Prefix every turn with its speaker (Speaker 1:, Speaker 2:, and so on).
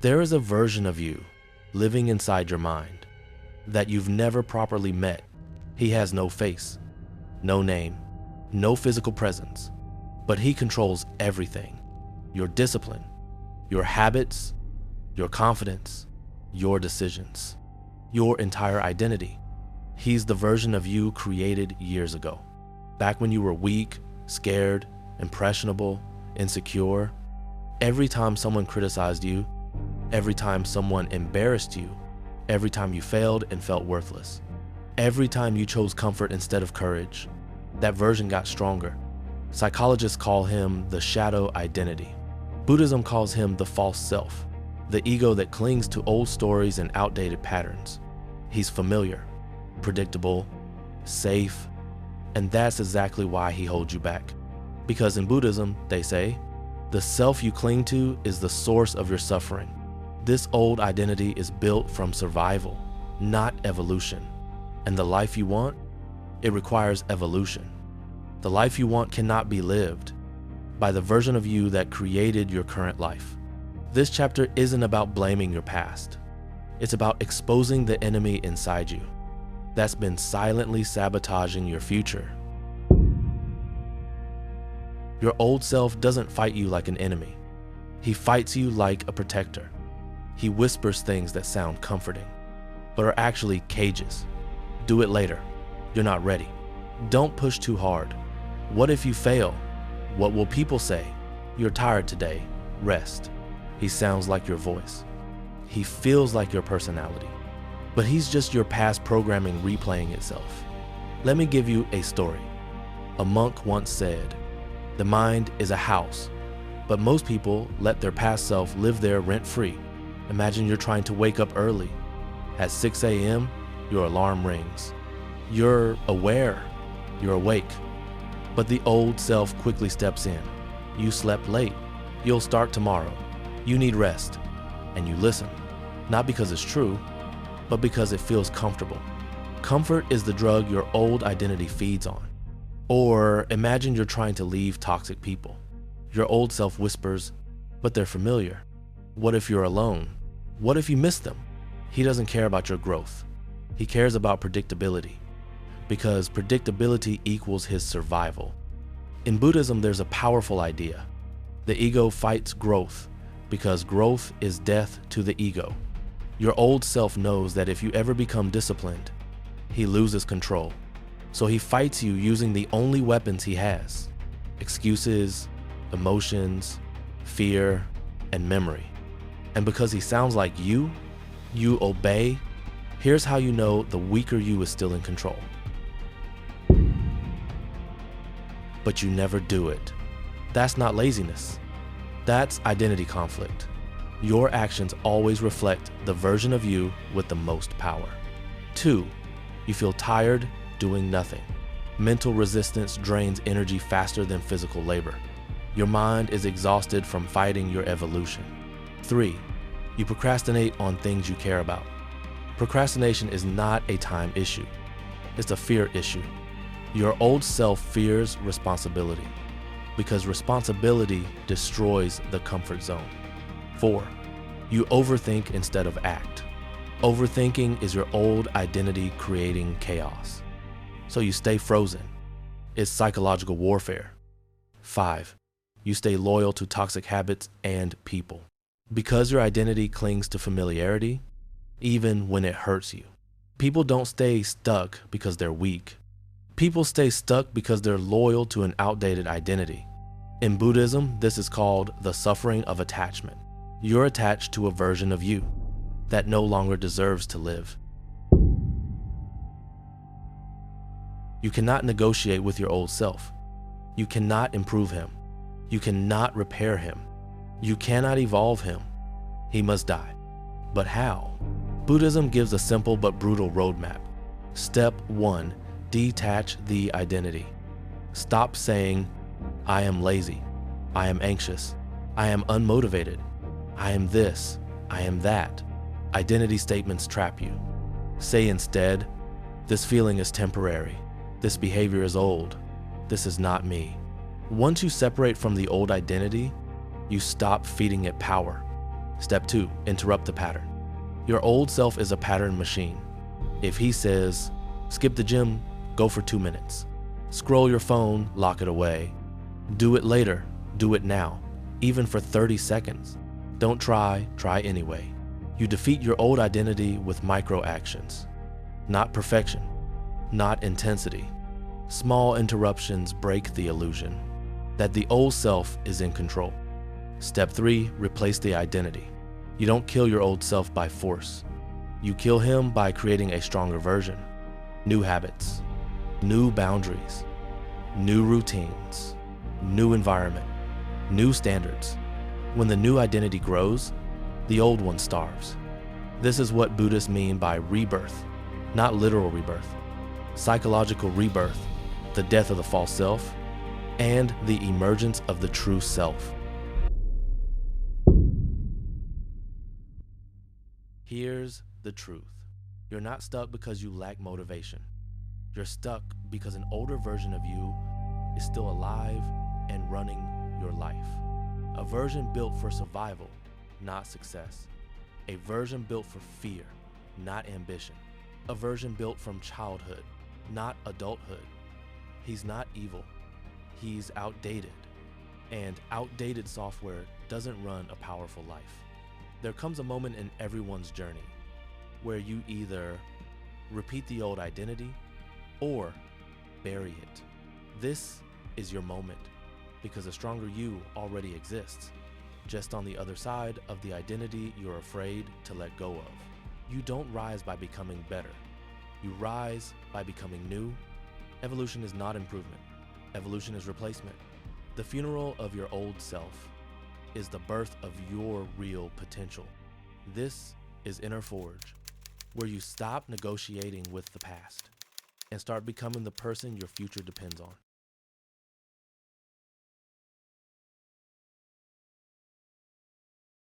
Speaker 1: There is a version of you living inside your mind that you've never properly met. He has no face, no name, no physical presence, but he controls everything. Your discipline, your habits, your confidence, your decisions, your entire identity. He's the version of you created years ago, back when you were weak, scared, impressionable, insecure. Every time someone criticized you, every time someone embarrassed you, every time you failed and felt worthless, every time you chose comfort instead of courage, that version got stronger. Psychologists call him the shadow identity. Buddhism calls him the false self, the ego that clings to old stories and outdated patterns. He's familiar, predictable, safe, and that's exactly why he holds you back. Because in Buddhism, they say, the self you cling to is the source of your suffering. This old identity is built from survival, not evolution. And the life you want, it requires evolution. The life you want cannot be lived by the version of you that created your current life. This chapter isn't about blaming your past. It's about exposing the enemy inside you that's been silently sabotaging your future. Your old self doesn't fight you like an enemy. He fights you like a protector. He whispers things that sound comforting, but are actually cages. Do it later. You're not ready. Don't push too hard. What if you fail? What will people say? You're tired today. Rest. He sounds like your voice. He feels like your personality, but he's just your past programming replaying itself. Let me give you a story. A monk once said, "The mind is a house, but most people let their past self live there rent-free." Imagine you're trying to wake up early. At 6 a.m., your alarm rings. You're aware, you're awake, but the old self quickly steps in. You slept late. You'll start tomorrow. You need rest. And you listen, not because it's true, but because it feels comfortable. Comfort is the drug your old identity feeds on. Or imagine you're trying to leave toxic people. Your old self whispers, but they're familiar. What if you're alone? What if you miss them? He doesn't care about your growth. He cares about predictability, because predictability equals his survival. In Buddhism, there's a powerful idea. The ego fights growth because growth is death to the ego. Your old self knows that if you ever become disciplined, he loses control. So he fights you using the only weapons he has: excuses, emotions, fear, and memory. And because he sounds like you obey. Here's how you know the weaker you is still in control. But you never do it. That's not laziness. That's identity conflict. Your actions always reflect the version of you with the most power. 2, you feel tired doing nothing. Mental resistance drains energy faster than physical labor. Your mind is exhausted from fighting your evolution. 3, you procrastinate on things you care about. Procrastination is not a time issue. It's a fear issue. Your old self fears responsibility because responsibility destroys the comfort zone. 4, you overthink instead of act. Overthinking is your old identity creating chaos. So you stay frozen. It's psychological warfare. 5, you stay loyal to toxic habits and people. Because your identity clings to familiarity, even when it hurts you. People don't stay stuck because they're weak. People stay stuck because they're loyal to an outdated identity. In Buddhism, this is called the suffering of attachment. You're attached to a version of you that no longer deserves to live. You cannot negotiate with your old self. You cannot improve him. You cannot repair him. You cannot evolve him. He must die. But how? Buddhism gives a simple but brutal roadmap. Step 1, detach the identity. Stop saying, "I am lazy, I am anxious, I am unmotivated, I am this, I am that." Identity statements trap you. Say instead, "This feeling is temporary. This behavior is old. This is not me." Once you separate from the old identity, you stop feeding it power. Step 2, interrupt the pattern. Your old self is a pattern machine. If he says, skip the gym, go for 2 minutes. Scroll your phone, lock it away. Do it later, do it now, even for 30 seconds. Don't try anyway. You defeat your old identity with micro actions. Not perfection, not intensity. Small interruptions break the illusion that the old self is in control. Step 3, replace the identity. You don't kill your old self by force. You kill him by creating a stronger version. New habits, new boundaries, new routines, new environment, new standards. When the new identity grows, the old one starves. This is what Buddhists mean by rebirth, not literal rebirth. Psychological rebirth, the death of the false self, and the emergence of the true self. Here's the truth. You're not stuck because you lack motivation. You're stuck because an older version of you is still alive and running your life. A version built for survival, not success. A version built for fear, not ambition. A version built from childhood, not adulthood. He's not evil. He's outdated. And outdated software doesn't run a powerful life. There comes a moment in everyone's journey where you either repeat the old identity or bury it. This is your moment because a stronger you already exists, just on the other side of the identity you're afraid to let go of. You don't rise by becoming better. You rise by becoming new. Evolution is not improvement. Evolution is replacement. The funeral of your old self is the birth of your real potential. This is Inner Forge, where you stop negotiating with the past and start becoming the person your future depends on.